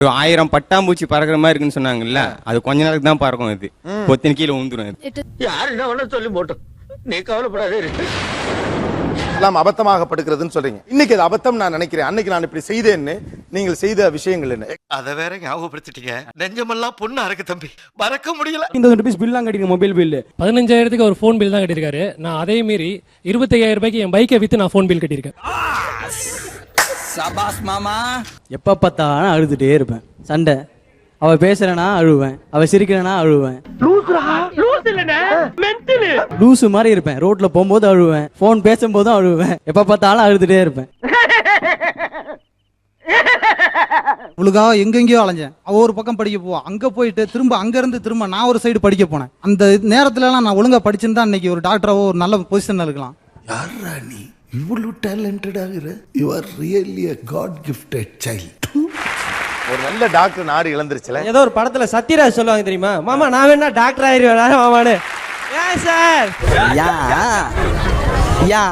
1000 பட்டாம்பூச்சி பறக்கிற மாதிரி இருக்குன்னு சொன்னாங்கல்ல, அது கொஞ்ச நேரத்துக்கு தான் பறக்கும். இது பொத்தின் கீழே ஊந்துரும். யாரு என்ன வேணா சொல்லி போட்டோம், நீ கவலைப்படாதே. எல்லாம் அபத்தமாகப்படுகிறதுன்னு சொல்றீங்க. இன்னைக்கு அது அபத்தம் நான் நினைக்கிறேன். அன்னைக்கு நான் இப்படி செய்தேன்னு நீங்கள் செய்த விஷயங்கள் என்ன? அத வேற ஞாபகப்படுத்திட்டீங்க. நெஞ்சமெல்லாம் பொண்ணு அறக்கு தம்பி, மறக்க முடியல. ₹200 பில்லாம் கட்டிருக்க மொபைல் பில்லு. 15,000க்கு ஒரு ஃபோன் பில் தான் கட்டியிருக்காரு. நான் அதே மீறி 25,000 என் பைக்கை வித்து நான் ஃபோன் பில் கட்டியிருக்கேன். சபாஸ் மாமா. எப்ப பார்த்தாலும் அழுதுட்டே இருப்பேன். சண்டை, அவ பேசுறனா அழுவேன், அவ சிரிக்கிறனா அழுவேன். லூசு மாதிரி இருப்பேன். ரோட்ல போகும்போது அழுவேன், போன் பேசும்போதும் அழுவேன், எப்ப பார்த்தாலும் அழுதுட்டே இருப்பேன். உங்களுக்காக எங்கெங்கயோ அலைஞ்சேன். அவ ஒரு பக்கம் படிக்க போவா, அங்க போயிட்டு திரும்ப அங்க இருந்து திரும்ப நான் ஒரு சைடு படிக்க போனேன். அந்த நேரத்துல எல்லாம் நான் ஒழுங்கா படிச்சிருந்தா இன்னைக்கு ஒரு டாக்டராவோ ஒரு நல்ல பொசிஷன்ல இருக்கலாம். யாரா நீ இவ்வளவு டேலண்டட் ஆகுற? You are really a god gifted child. ஒரு நல்ல டாக்டர் நாடு இழந்துருச்சுல. ஏதோ ஒரு படத்துல சத்யராஜ் சொல்லுவாங்க தெரியுமா, மாமா நான் வேணா டாக்டர் ஆயிருவேன் மாமானு. ஏன் சார்? யா யா